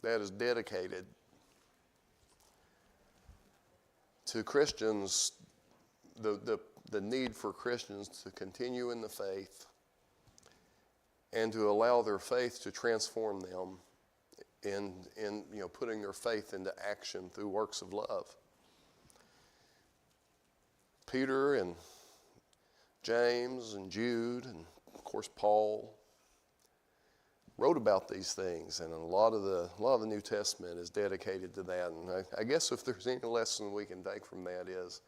that is dedicated to Christians, the need for Christians to continue in the faith and to allow their faith to transform them in putting their faith into action through works of love. Peter and James and Jude and of course Paul wrote about these things, and a lot of the New Testament is dedicated to that. And I guess if there's any lesson we can take from that is,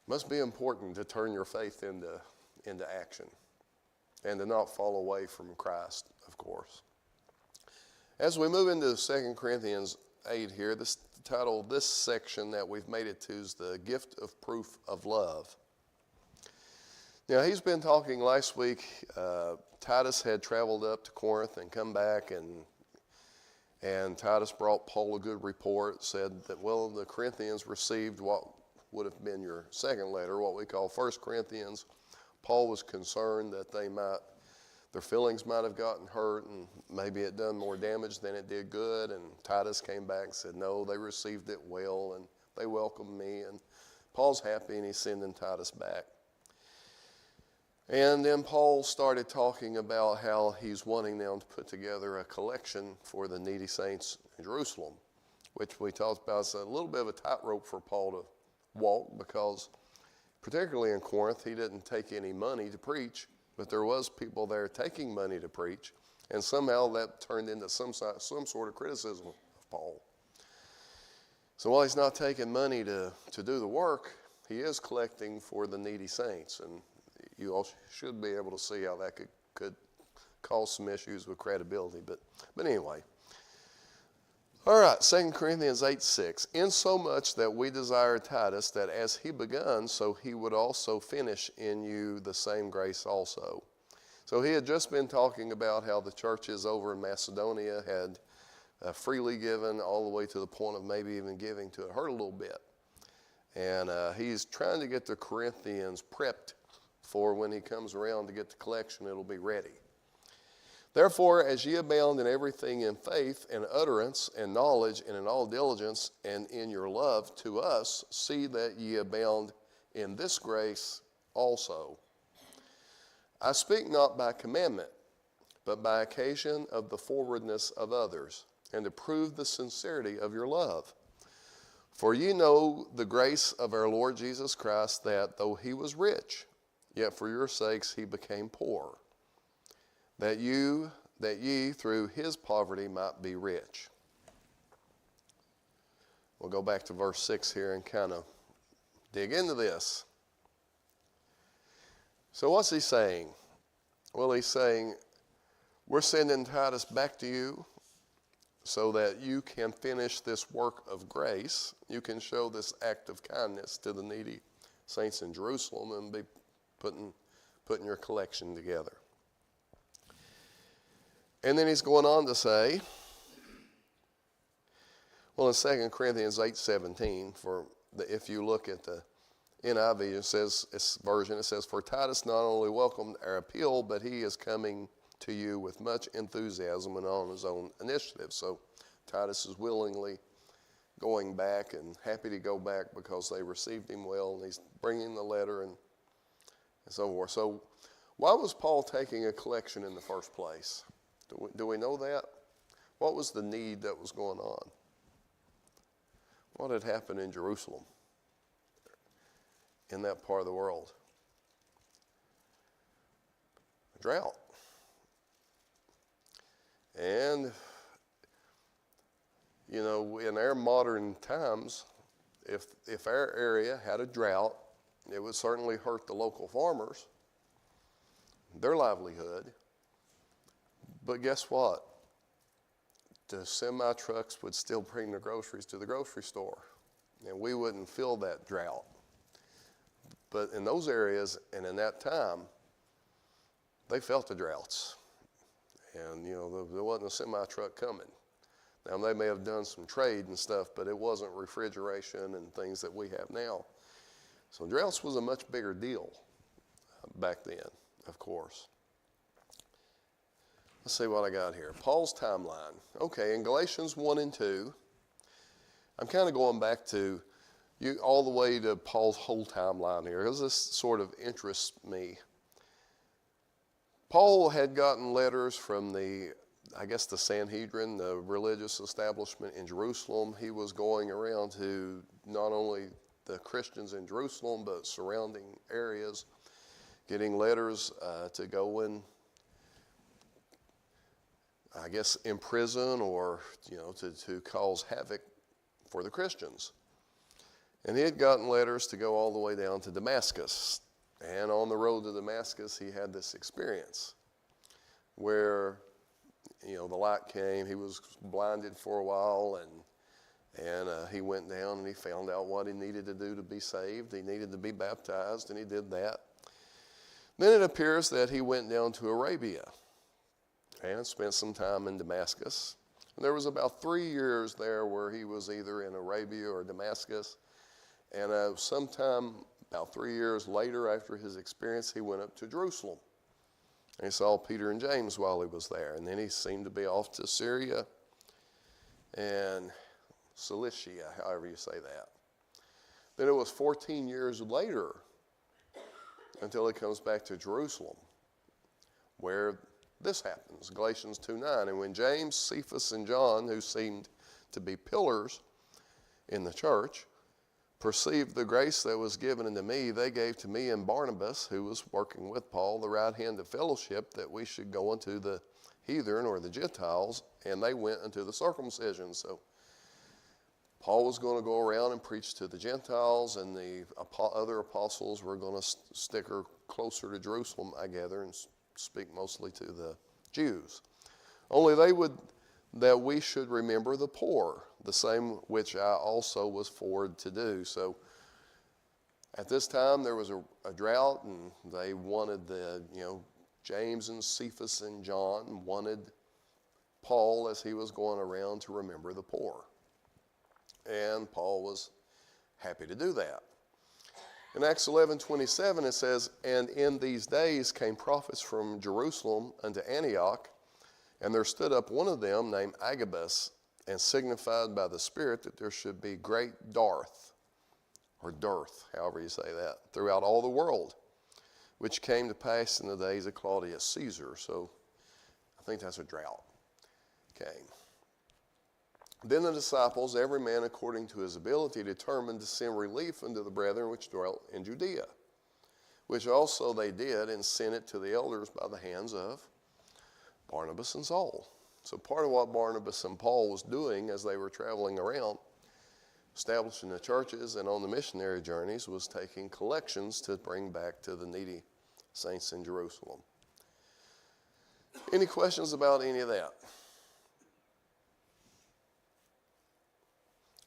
it must be important to turn your faith into action and to not fall away from Christ, of course. As we move into 2 Corinthians 8 here, the title of this section that we've made it to is the gift of proof of love. Now, he's been talking last week. Titus had traveled up to Corinth and come back, and Titus brought Paul a good report, said that, well, the Corinthians received what would have been your second letter, what we call 1 Corinthians. Paul was concerned that their feelings might have gotten hurt, and maybe it done more damage than it did good. And Titus came back and said, no, they received it well, and they welcomed me. And Paul's happy, and he's sending Titus back. And then Paul started talking about how he's wanting them to put together a collection for the needy saints in Jerusalem, which we talked about is a little bit of a tightrope for Paul to walk, because particularly in Corinth, he didn't take any money to preach, but there was people there taking money to preach, and somehow that turned into some sort of criticism of Paul. So while he's not taking money to do the work, he is collecting for the needy saints, and you all should be able to see how that could cause some issues with credibility. But anyway. All right, 2 Corinthians 8:6. Insomuch that we desire Titus, that as he begun, so he would also finish in you the same grace also. So he had just been talking about how the churches over in Macedonia had freely given all the way to the point of maybe even giving to it hurt a little bit. And he's trying to get the Corinthians prepped for when he comes around to get the collection, it'll be ready. Therefore, as ye abound in everything in faith and utterance and knowledge and in all diligence and in your love to us, see that ye abound in this grace also. I speak not by commandment, but by occasion of the forwardness of others, and to prove the sincerity of your love. For ye know the grace of our Lord Jesus Christ, that though he was rich, yet for your sakes he became poor, that ye through his poverty might be rich. We'll go back to verse 6 here and kind of dig into this. So what's he saying? Well, he's saying, we're sending Titus back to you so that you can finish this work of grace. You can show this act of kindness to the needy saints in Jerusalem and be putting your collection together. And then he's going on to say, well, in 2 Corinthians 8:17, if you look at the NIV, it says, for Titus not only welcomed our appeal, but he is coming to you with much enthusiasm and on his own initiative. So Titus is willingly going back and happy to go back because they received him well, and he's bringing the letter and so forth. So why was Paul taking a collection in the first place? Do we know that? What was the need that was going on? What had happened in Jerusalem, in that part of the world? A drought. And, in our modern times, if our area had a drought, it would certainly hurt the local farmers, their livelihood. But guess what? The semi-trucks would still bring the groceries to the grocery store, and we wouldn't feel that drought. But in those areas and in that time, they felt the droughts. And, there wasn't a semi-truck coming. Now, they may have done some trade and stuff, but it wasn't refrigeration and things that we have now. So droughts was a much bigger deal back then, of course. Let's see what I got here. Paul's timeline. Okay, in Galatians 1 and 2, I'm kind of going back to you all the way to Paul's whole timeline here, because this sort of interests me. Paul had gotten letters from the Sanhedrin, the religious establishment in Jerusalem. He was going around to not only the Christians in Jerusalem, but surrounding areas, getting letters to go in, imprison or, to cause havoc for the Christians. And he had gotten letters to go all the way down to Damascus. And on the road to Damascus, he had this experience where, the light came. He was blinded for a while, and he went down and he found out what he needed to do to be saved. He needed to be baptized, and he did that. Then it appears that he went down to Arabia and spent some time in Damascus. And there was about 3 years there where he was either in Arabia or Damascus. And sometime about 3 years later after his experience, he went up to Jerusalem. And he saw Peter and James while he was there. And then he seemed to be off to Syria and Cilicia, however you say that. Then it was 14 years later until he comes back to Jerusalem, where this happens, Galatians 2:9. And when James, Cephas, and John, who seemed to be pillars in the church, perceived the grace that was given unto me, they gave to me and Barnabas, who was working with Paul, the right hand of fellowship, that we should go unto the heathen or the Gentiles, and they went unto the circumcision. So Paul was going to go around and preach to the Gentiles, and the other apostles were going to stick her closer to Jerusalem, I gather, and speak mostly to the Jews. Only that we should remember the poor, the same which I also was forward to do. So at this time there was a drought, and they wanted James and Cephas and John wanted Paul, as he was going around, to remember the poor. And Paul was happy to do that. In Acts 11:27 it says, and in these days came prophets from Jerusalem unto Antioch, and there stood up one of them named Agabus, and signified by the Spirit that there should be great dearth, however you say that, throughout all the world, which came to pass in the days of Claudius Caesar. So I think that's a drought. Okay. Then the disciples, every man according to his ability, determined to send relief unto the brethren which dwelt in Judea, which also they did, and sent it to the elders by the hands of Barnabas and Saul. So part of what Barnabas and Paul was doing as they were traveling around, establishing the churches and on the missionary journeys, was taking collections to bring back to the needy saints in Jerusalem. Any questions about any of that?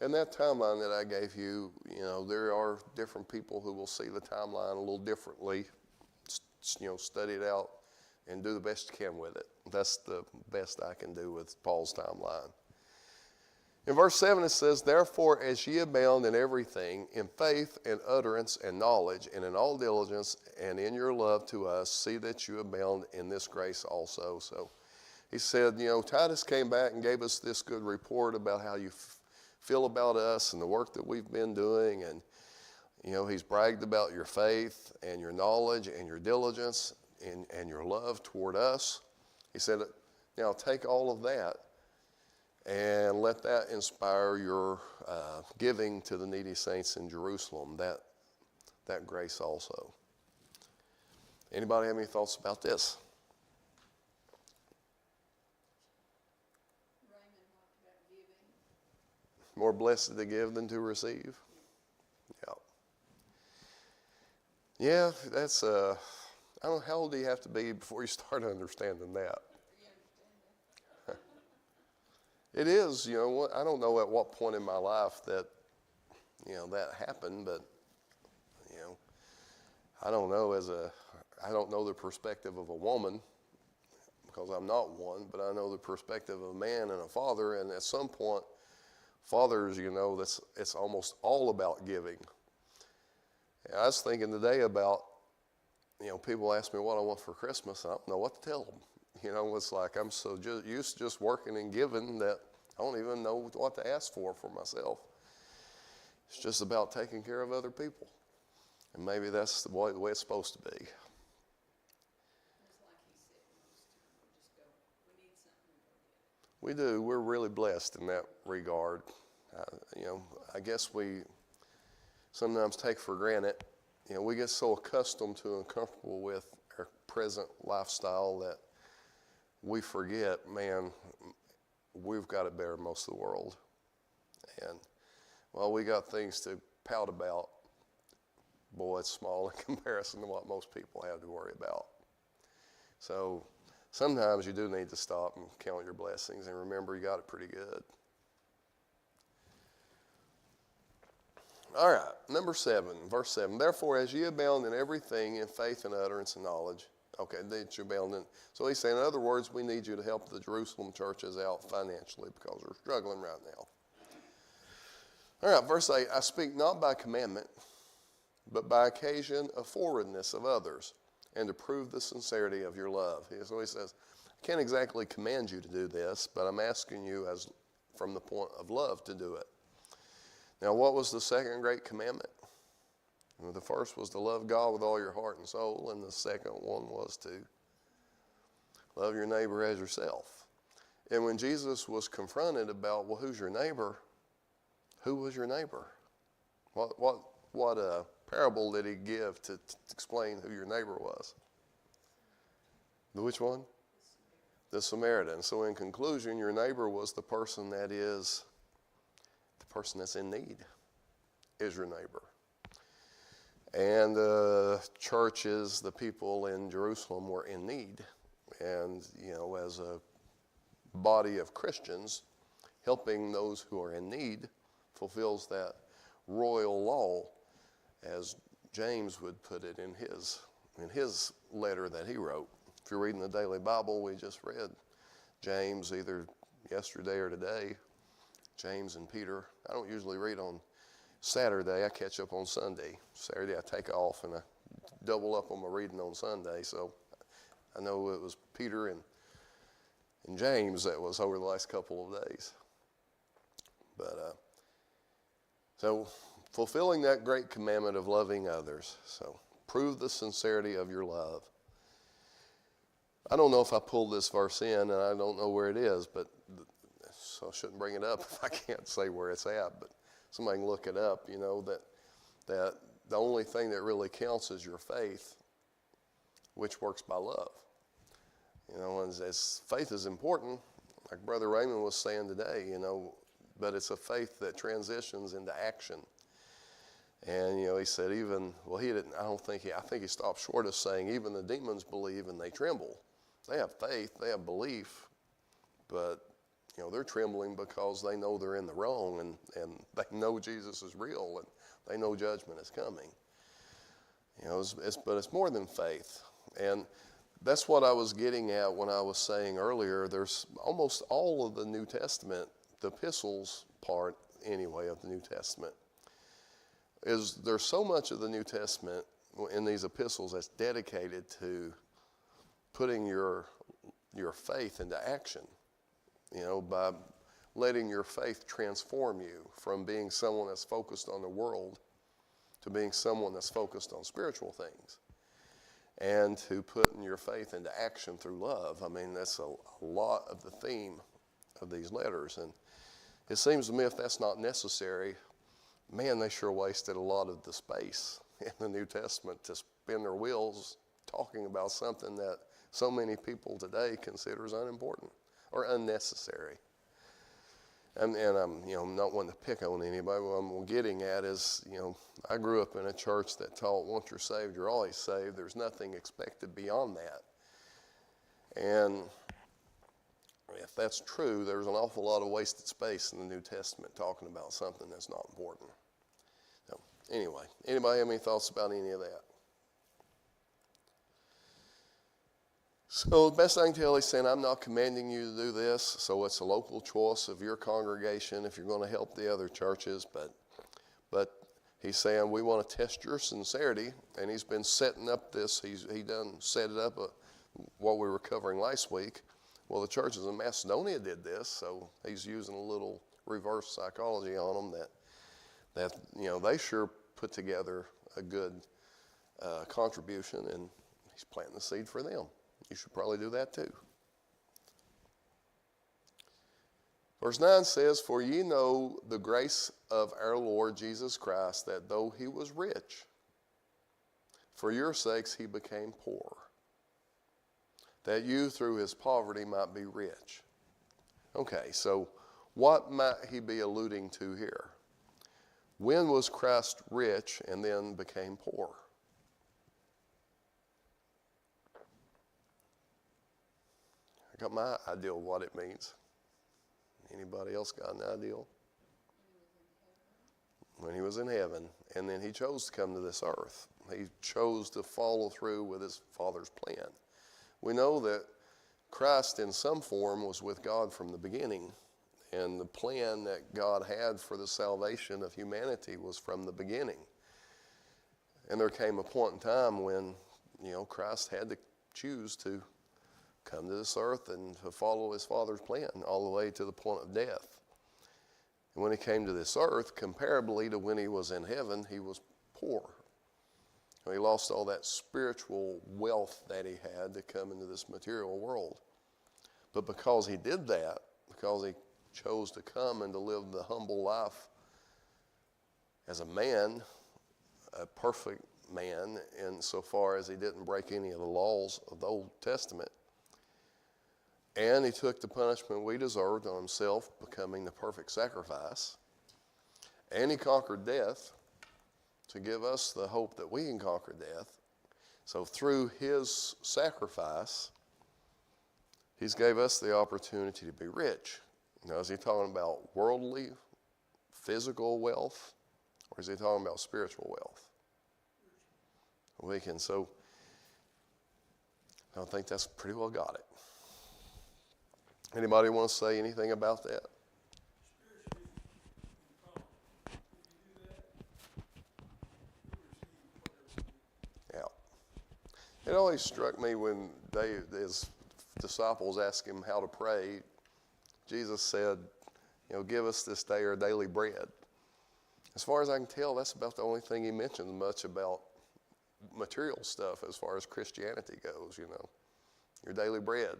And that timeline that I gave you, there are different people who will see the timeline a little differently, study it out and do the best you can with it. That's the best I can do with Paul's timeline. In verse 7 it says, therefore as ye abound in everything, in faith and utterance and knowledge, and in all diligence, and in your love to us, see that you abound in this grace also. So he said, Titus came back and gave us this good report about how you feel about us and the work that we've been doing, and he's bragged about your faith and your knowledge and your diligence and your love toward us. He said, now take all of that and let that inspire your giving to the needy saints in Jerusalem, that grace also. Anybody have any thoughts about this? More blessed to give than to receive. Yeah, that's I don't know, how old do you have to be before you start understanding that? It is, I don't know at what point in my life that, that happened, but, I don't know I don't know the perspective of a woman, because I'm not one, but I know the perspective of a man and a father, and at some point, fathers, it's almost all about giving. And I was thinking today about, people ask me what I want for Christmas, and I don't know what to tell them. It's like I'm so used to just working and giving that I don't even know what to ask for myself. It's just about taking care of other people. And maybe that's the way it's supposed to be. It's like he said, most time we just go, we need something, we go get it. We do. We're really blessed in that regard. I guess we sometimes take for granted. We get so accustomed to and comfortable with our present lifestyle that we forget, man, we've got it better than most of the world. And, well, we got things to pout about. Boy, it's small in comparison to what most people have to worry about. So sometimes you do need to stop and count your blessings and remember you got it pretty good. All right, number 7, verse 7. Therefore, as ye abound in everything, in faith and utterance and knowledge. Okay, that you abound in. So he's saying, in other words, we need you to help the Jerusalem churches out financially because they're struggling right now. All right, verse 8. I speak not by commandment, but by occasion of forwardness of others, and to prove the sincerity of your love. So he says, I can't exactly command you to do this, but I'm asking you as from the point of love to do it. Now, what was the second great commandment? Well, the first was to love God with all your heart and soul, and the second one was to love your neighbor as yourself. And when Jesus was confronted about, well, who's your neighbor? Who was your neighbor? What parable did he give to explain who your neighbor was? Which one? The Samaritan. So in conclusion, your neighbor was the person that is the person that's in need is your neighbor. And the churches, the people in Jerusalem were in need. And, as a body of Christians, helping those who are in need fulfills that royal law, as James would put it in his letter that he wrote. If you're reading the Daily Bible, we just read James either yesterday or today, James and Peter. I don't usually read on Saturday. I catch up on Sunday. Saturday I take off and I double up on my reading on Sunday. So I know it was Peter and James that was over the last couple of days. But so fulfilling that great commandment of loving others. So prove the sincerity of your love. I don't know if I pulled this verse in, and I don't know where it is, so I shouldn't bring it up if I can't say where it's at. But somebody can look it up, that the only thing that really counts is your faith, which works by love. As faith is important, like Brother Raymond was saying today, but it's a faith that transitions into action. And, he said I think he stopped short of saying even the demons believe and they tremble. They have faith, they have belief, but, they're trembling because they know they're in the wrong and they know Jesus is real and they know judgment is coming. But it's more than faith. And that's what I was getting at when I was saying earlier, there's almost all of the New Testament, the epistles part anyway of the New Testament, there's so much of the New Testament in these epistles that's dedicated to putting your faith into action, by letting your faith transform you from being someone that's focused on the world to being someone that's focused on spiritual things, and to putting your faith into action through love. I mean, that's a lot of the theme of these letters. And it seems to me if that's not necessary, man, they sure wasted a lot of the space in the New Testament to spin their wheels talking about something that so many people today considers unimportant or unnecessary. And I'm not one to pick on anybody. What I'm getting at is, I grew up in a church that taught once you're saved, you're always saved. There's nothing expected beyond that. And if that's true, there's an awful lot of wasted space in the New Testament talking about something that's not important. So anyway, anybody have any thoughts about any of that? So the best I can tell, he's saying, I'm not commanding you to do this, so it's a local choice of your congregation if you're going to help the other churches, but he's saying we want to test your sincerity, and he's been setting up this, he done set it up what we were covering last week. Well, the churches in Macedonia did this, so he's using a little reverse psychology on them that they sure put together a good contribution, and he's planting the seed for them. You should probably do that too. Verse 9 says, "For ye know the grace of our Lord Jesus Christ, that though he was rich, for your sakes he became poor, that you through his poverty might be rich." Okay, so what might he be alluding to here? When was Christ rich and then became poor? I got my idea of what it means. Anybody else got an idea? When he was in heaven, and then he chose to come to this earth. He chose to follow through with his Father's plan. We know that Christ in some form was with God from the beginning, and the plan that God had for the salvation of humanity was from the beginning. And there came a point in time when, Christ had to choose to come to this earth and to follow his Father's plan all the way to the point of death. And when he came to this earth, comparably to when he was in heaven, he was poor. He lost all that spiritual wealth that he had to come into this material world. But because he did that, because he chose to come and to live the humble life as a man, a perfect man, insofar as he didn't break any of the laws of the Old Testament, and he took the punishment we deserved on himself, becoming the perfect sacrifice, and he conquered death to give us the hope that we can conquer death. So through his sacrifice, he's gave us the opportunity to be rich. Now, is he talking about worldly, physical wealth, or is he talking about spiritual wealth? So I think that's pretty well got it. Anybody want to say anything about that? Yeah. It always struck me when his disciples asked him how to pray. Jesus said, give us this day our daily bread. As far as I can tell, that's about the only thing he mentions much about material stuff as far as Christianity goes, your daily bread.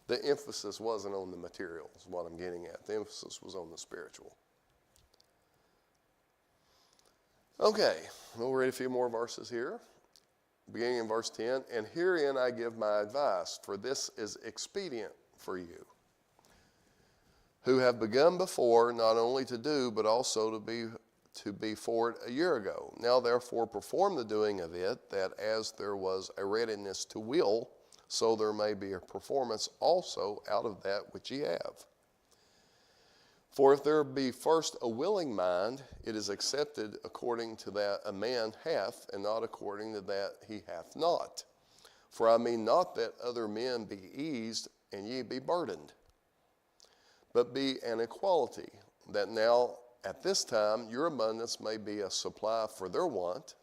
The emphasis wasn't on the material, is what I'm getting at. The emphasis was on the spiritual. Okay, we'll read a few more verses here. Beginning in verse 10, "And herein I give my advice, for this is expedient for you, who have begun before not only to do, but also to be for it a year ago. Now therefore perform the doing of it, that as there was a readiness to will, so there may be a performance also out of that which ye have. For if there be first a willing mind, it is accepted according to that a man hath, and not according to that he hath not. For I mean not that other men be eased, and ye be burdened, but be an equality, that now at this time your abundance may be a supply for their want,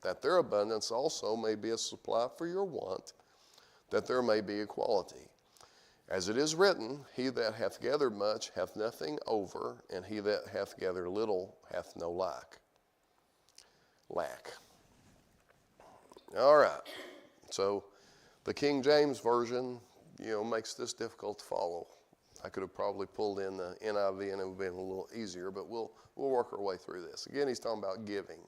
that their abundance also may be a supply for your want, that there may be equality. As it is written, he that hath gathered much hath nothing over, and he that hath gathered little hath no lack. All right. So the King James Version, makes this difficult to follow. I could have probably pulled in the NIV and it would have been a little easier, but we'll work our way through this. Again, he's talking about giving.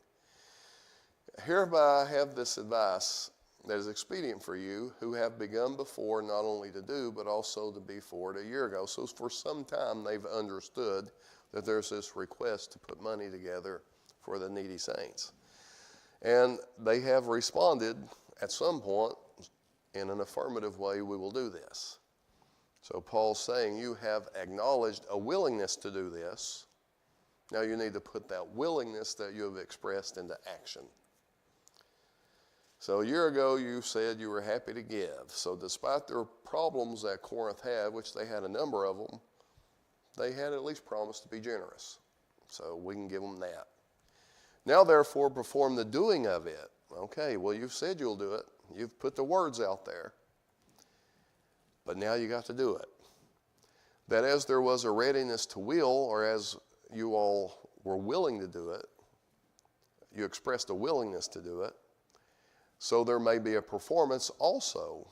"Hereby I have this advice that is expedient for you, who have begun before not only to do, but also to be for it a year ago." So for some time they've understood that there's this request to put money together for the needy saints. And they have responded at some point in an affirmative way, "We will do this." So Paul's saying you have acknowledged a willingness to do this. Now you need to put that willingness that you have expressed into action. So a year ago you said you were happy to give. So despite their problems that Corinth had, which they had a number of them, they had at least promised to be generous. So we can give them that. Now, therefore, perform the doing of it. Okay, well, you've said you'll do it. You've put the words out there. But now you got to do it. That as there was a readiness to will, or as you all were willing to do it, you expressed a willingness to do it, so there may be a performance also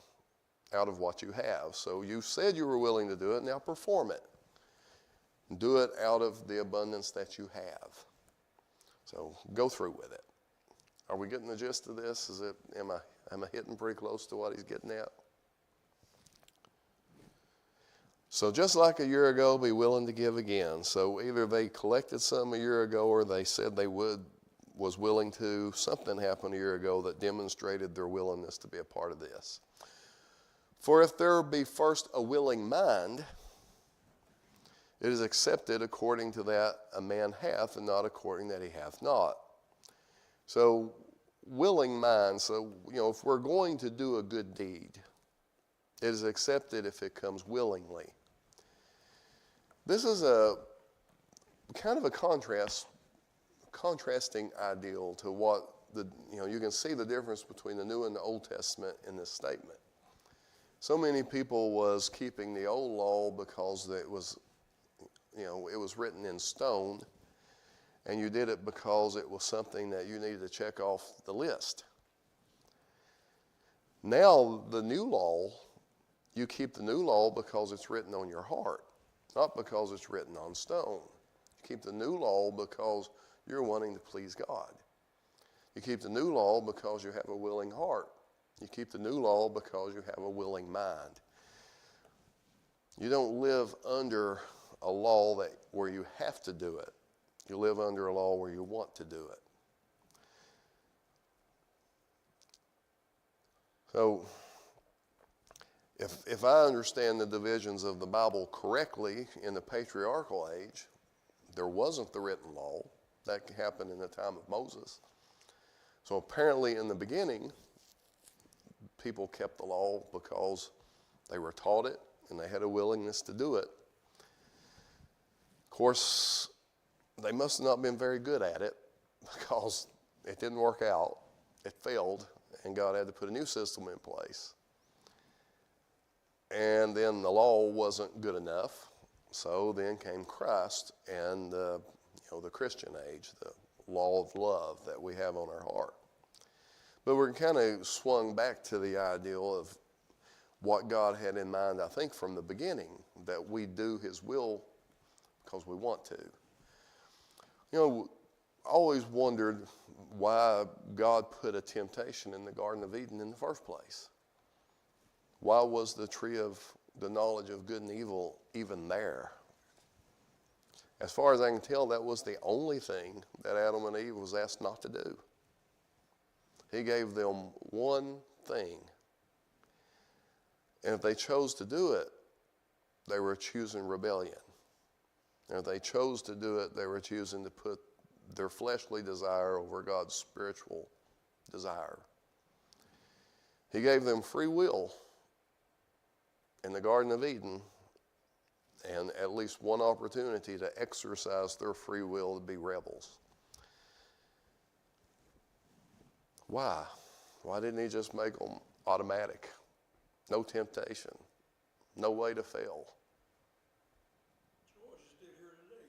out of what you have. So you said you were willing to do it, now perform it. Do it out of the abundance that you have. So go through with it. Are we getting the gist of this? Am I hitting pretty close to what he's getting at? So just like a year ago, be willing to give again. So either they collected some a year ago or they said they was willing to. Something happened a year ago that demonstrated their willingness to be a part of this. For if there be first a willing mind, it is accepted according to that a man hath, and not according that he hath not. So willing mind, so if we're going to do a good deed, it is accepted if it comes willingly. This is a kind of a contrasting ideal to what you can see the difference between the New and the Old Testament in this statement. So many people was keeping the old law because it was written in stone, and you did it because it was something that you needed to check off the list. Now the new law, you keep the new law because it's written on your heart, not because it's written on stone. You keep the new law because you're wanting to please God. You keep the new law because you have a willing heart. You keep the new law because you have a willing mind. You don't live under a law where you have to do it. You live under a law where you want to do it. So, if I understand the divisions of the Bible correctly, in the patriarchal age, there wasn't the written law. That happened in the time of Moses. So apparently in the beginning, people kept the law because they were taught it and they had a willingness to do it. Of course, they must have not been very good at it because it didn't work out. It failed, and God had to put a new system in place. And then the law wasn't good enough, so then came Christ and the Christian age, the law of love that we have on our heart. But we're kind of swung back to the ideal of what God had in mind, I think, from the beginning, that we do his will because we want to. I always wondered why God put a temptation in the Garden of Eden in the first place. Why was the tree of the knowledge of good and evil even there? As far as I can tell, that was the only thing that Adam and Eve was asked not to do. He gave them one thing. And if they chose to do it, they were choosing rebellion. And if they chose to do it, they were choosing to put their fleshly desire over God's spiritual desire. He gave them free will in the Garden of Eden, and at least one opportunity to exercise their free will to be rebels. Why? Why didn't he just make them automatic? No temptation, no way to fail. Choice is still here today.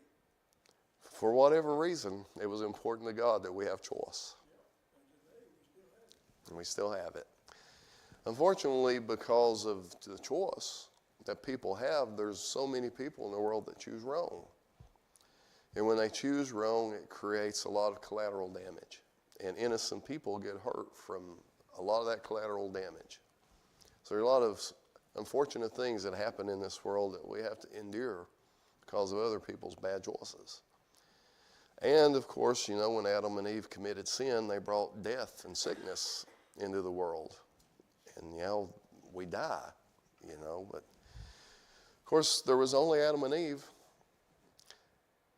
For whatever reason, it was important to God that we have choice. And we still have it. Unfortunately, because of the choice that people have, there's so many people in the world that choose wrong. And when they choose wrong, it creates a lot of collateral damage. And innocent people get hurt from a lot of that collateral damage. So there are a lot of unfortunate things that happen in this world that we have to endure because of other people's bad choices. And of course, when Adam and Eve committed sin, they brought death and sickness into the world. And we die, but of course there was only Adam and Eve.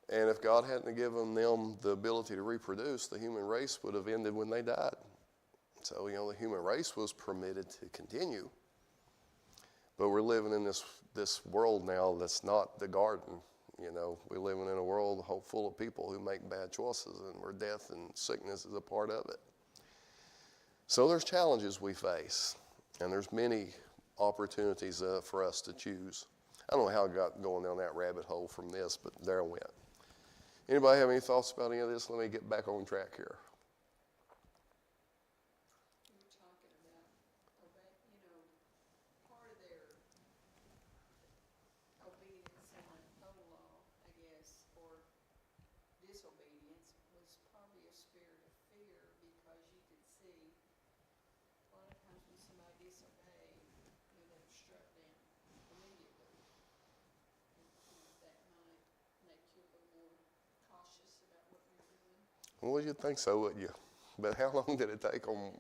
And if God hadn't given them the ability to reproduce, the human race would have ended when they died. So, the human race was permitted to continue. But we're living in this world now that's not the garden. You know, we're living in a world full of people who make bad choices, and where death and sickness is a part of it. So there's challenges we face, and there's many opportunities for us to choose. I don't know how I got going down that rabbit hole from this, but there I went. Anybody have any thoughts about any of this? Let me get back on track here. You were talking about, part of their obedience in the old law, I guess, or disobedience, was probably a spirit of fear, because you could see a lot of times when somebody disobeyed, they would struck down immediately. And that might make you a little more cautious about what you're doing. Well, you'd think so, wouldn't you? But how long did it take them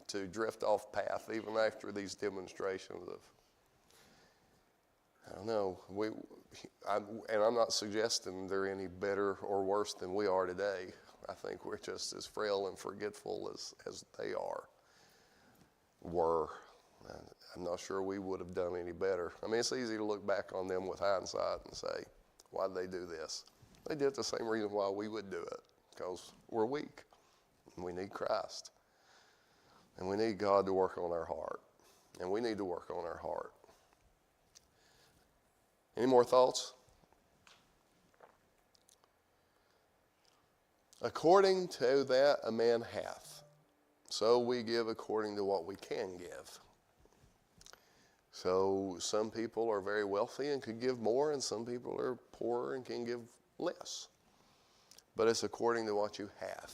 to drift off path, even after these demonstrations of, I don't know, and I'm not suggesting they're any better or worse than we are today. I think we're just as frail and forgetful as they were. I'm not sure we would have done any better. I mean, it's easy to look back on them with hindsight and say, why did they do this? They did the same reason why we would do it, because we're weak, and we need Christ. And we need God to work on our heart. And we need to work on our heart. Any more thoughts? According to that a man hath, so we give according to what we can give. So some people are very wealthy and could give more, and some people are poorer and can give less. But it's according to what you have.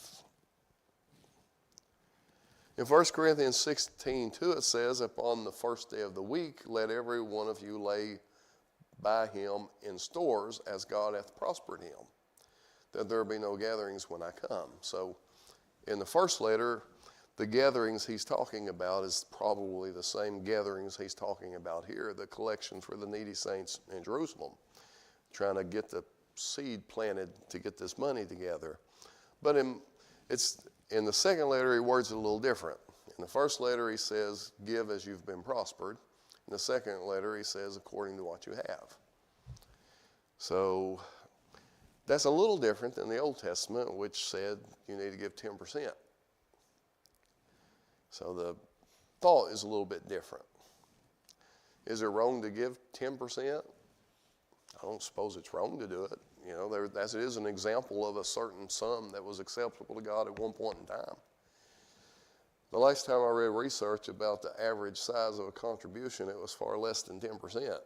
In 1 Corinthians 16:2 it says, upon the first day of the week, let every one of you lay by him in stores, as God hath prospered him, that there be no gatherings when I come. So in the first letter, the gatherings he's talking about is probably the same gatherings he's talking about here, the collection for the needy saints in Jerusalem, trying to get the seed planted to get this money together. But in the second letter, he words it a little different. In the first letter, he says, give as you've been prospered. In the second letter, he says, according to what you have. So that's a little different than the Old Testament, which said you need to give 10%. So the thought is a little bit different. Is it wrong to give 10%? I don't suppose it's wrong to do it. You know, as it is an example of a certain sum that was acceptable to God at one point in time. The last time I read research about the average size of a contribution, it was far less than 10%.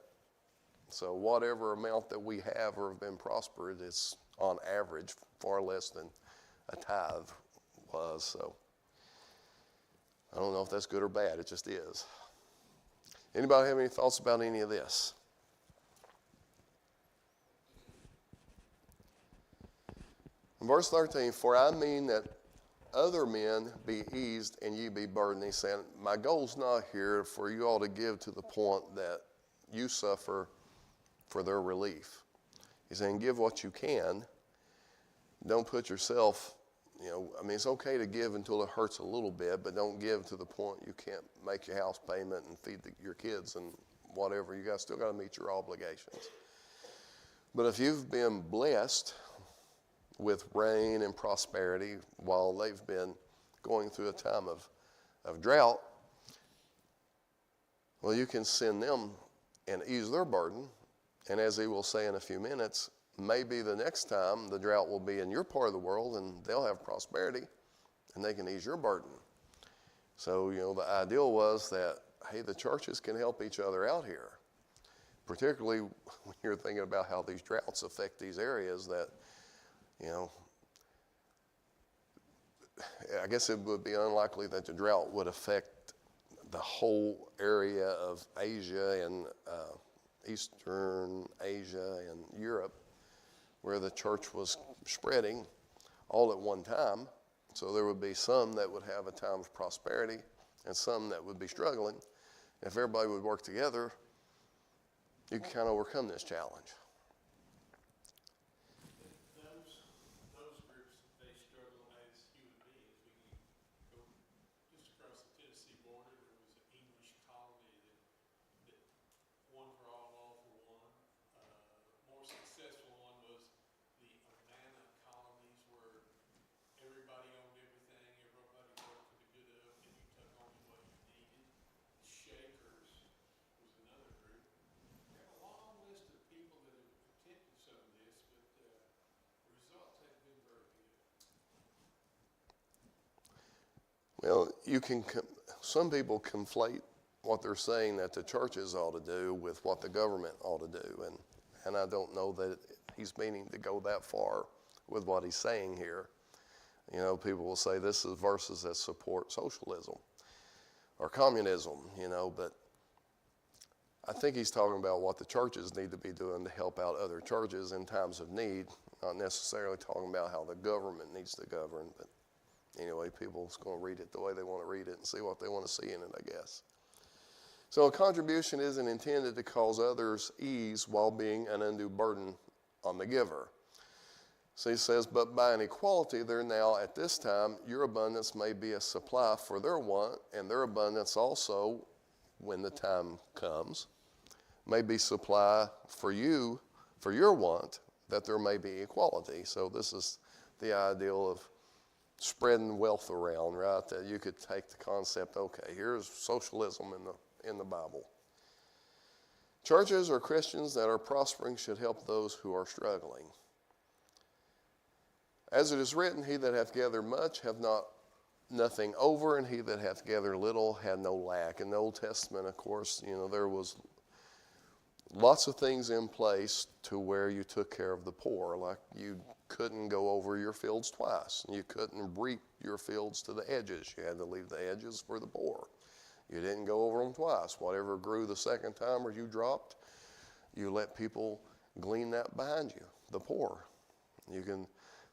So whatever amount that we have or have been prospered, it's on average far less than a tithe was. So I don't know if that's good or bad. It just is. Anybody have any thoughts about any of this? In verse 13, for I mean that other men be eased and ye be burdened. He's saying, my goal's not here for you all to give to the point that you suffer for their relief. He's saying, give what you can. Don't put yourself, I mean, it's okay to give until it hurts a little bit, but don't give to the point you can't make your house payment and feed your kids and whatever. You still got to meet your obligations. But if you've been blessed with rain and prosperity while they've been going through a time of drought, well, you can send them and ease their burden. And as he will say in a few minutes, maybe the next time the drought will be in your part of the world and they'll have prosperity and they can ease your burden. So, the ideal was that, hey, the churches can help each other out here, particularly when you're thinking about how these droughts affect these areas that, I guess it would be unlikely that the drought would affect the whole area of Asia and Eastern Asia and Europe, where the church was spreading all at one time. So there would be some that would have a time of prosperity and some that would be struggling. If everybody would work together, you can kind of overcome this challenge. Those groups, they struggle as human beings. We can go just across the Tennessee border. There was an English colony that one for all for one. More successful one some people conflate what they're saying that the churches ought to do with what the government ought to do. And I don't know that he's meaning to go that far with what he's saying here. You know, people will say this is verses that support socialism or communism, you know, but I think he's talking about what the churches need to be doing to help out other churches in times of need, not necessarily talking about how the government needs to govern. But anyway, people's going to read it the way they want to read it and see what they want to see in it, I guess. So a contribution isn't intended to cause others ease while being an undue burden on the giver. So he says, but by an equality there now at this time, your abundance may be a supply for their want, and their abundance also, when the time comes, may be supply for you, for your want, that there may be equality. So this is the ideal of spreading wealth around, right? That you could take the concept, okay, here's socialism in the Bible. Churches or Christians that are prospering should help those who are struggling. As it is written, he that hath gathered much hath nothing over, and he that hath gathered little had no lack. In the Old Testament, of course, you know, there was lots of things in place to where you took care of the poor. Like you couldn't go over your fields twice. You couldn't reap your fields to the edges. You had to leave the edges for the poor. You didn't go over them twice. Whatever grew the second time or you dropped, you let people glean that behind you, the poor. You can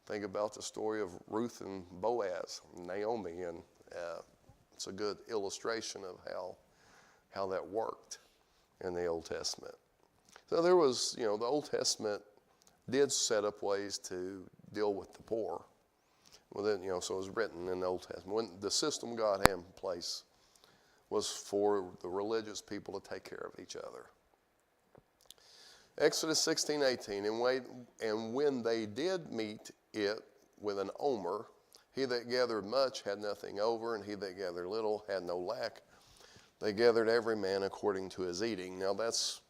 think about the story of Ruth and Boaz, Naomi, and it's a good illustration of how that worked in the Old Testament. So there was, you know, the Old Testament did set up ways to deal with the poor. Well, then, you know, so it was written in the Old Testament. When the system God had in place was for the religious people to take care of each other. Exodus 16:18, and when they did meet it with an omer, he that gathered much had nothing over, and he that gathered little had no lack. They gathered every man according to his eating. Now that's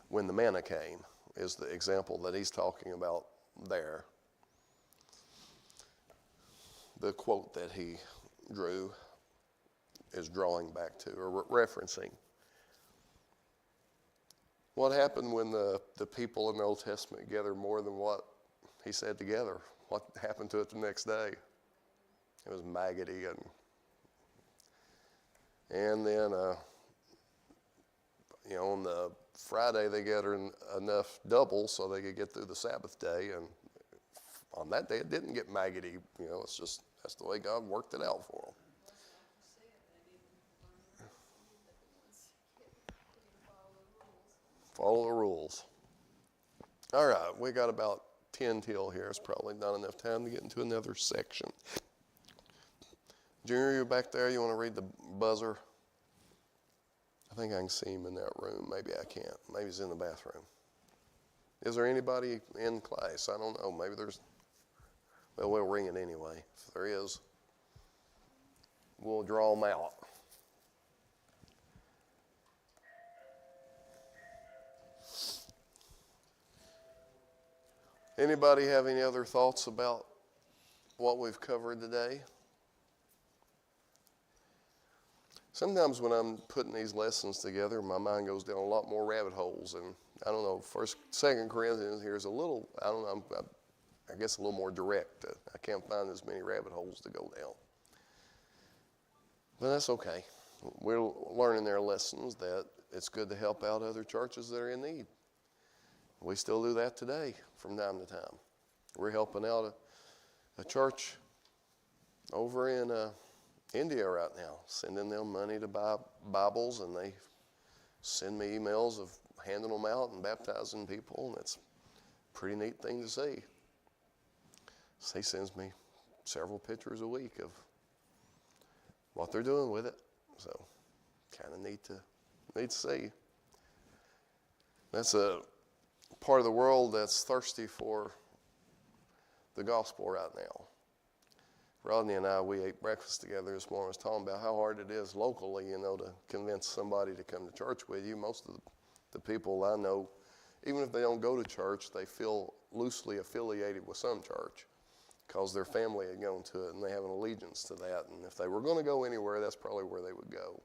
when the manna came, is the example that he's talking about there. The quote that he drew is drawing back to, or referencing. What happened when the people in the Old Testament gathered more than what he said together? What happened to it the next day? It was maggoty, and then you know, on the Friday they gathered enough double so they could get through the Sabbath day, and on that day it didn't get maggoty. You know, it's just that's the way God worked it out for them. Follow the rules. All right, we got about 10 till here. It's probably not enough time to get into another section. Junior, you back there? You want to read the buzzer? I think I can see him in that room. Maybe I can't. Maybe he's in the bathroom. Is there anybody in class? I don't know. Maybe there's... Well, we'll ring it anyway. If there is, we'll draw them out. Anybody have any other thoughts about what we've covered today? Sometimes when I'm putting these lessons together, my mind goes down a lot more rabbit holes. And I don't know, 2 Corinthians here is a little, I don't know, I guess a little more direct. I can't find as many rabbit holes to go down. But that's okay. We're learning their lessons that it's good to help out other churches that are in need. We still do that today from time to time. We're helping out a church over in India right now, sending them money to buy Bibles, and they send me emails of handing them out and baptizing people, and it's a pretty neat thing to see. So he sends me several pictures a week of what they're doing with it. So kind of neat to see. That's a part of the world that's thirsty for the gospel right now. Rodney and I, we ate breakfast together this morning. I was talking about how hard it is locally, you know, to convince somebody to come to church with you. Most of the people I know, even if they don't go to church, they feel loosely affiliated with some church because their family had gone to it and they have an allegiance to that. And if they were going to go anywhere, that's probably where they would go.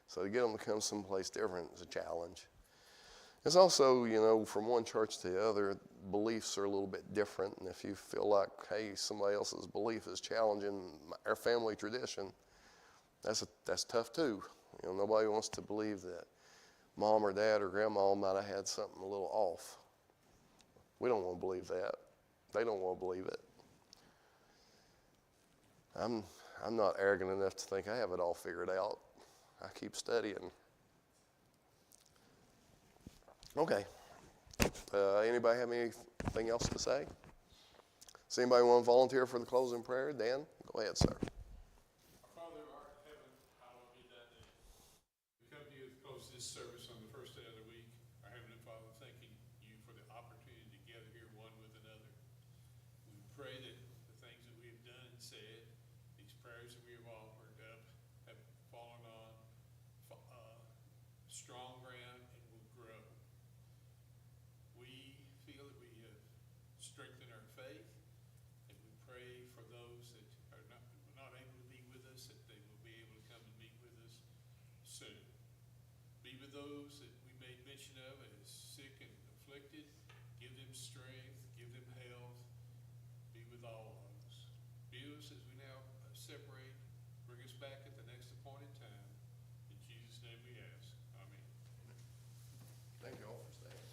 So to get them to come someplace different is a challenge. It's also, you know, from one church to the other, beliefs are a little bit different. And if you feel like, hey, somebody else's belief is challenging our family tradition, that's tough too. You know, nobody wants to believe that mom or dad or grandma might have had something a little off. We don't want to believe that. They don't want to believe it. I'm not arrogant enough to think I have it all figured out. I keep studying. Okay. Anybody have anything else to say? Does anybody want to volunteer for the closing prayer? Dan, go ahead, sir. Our Father who art in heaven, hallowed be thy name. We come to you to close this service on the first day of the week. Our Heavenly Father, thanking you for the opportunity to gather here one with another. We pray that the things that we have done and said, these prayers that we have offered up, have fallen on strong ground and will grow. We feel that we have strengthened our faith, and we pray for those that are not able to be with us, that they will be able to come and meet with us soon. Be with those that we made mention of as sick and afflicted. Give them strength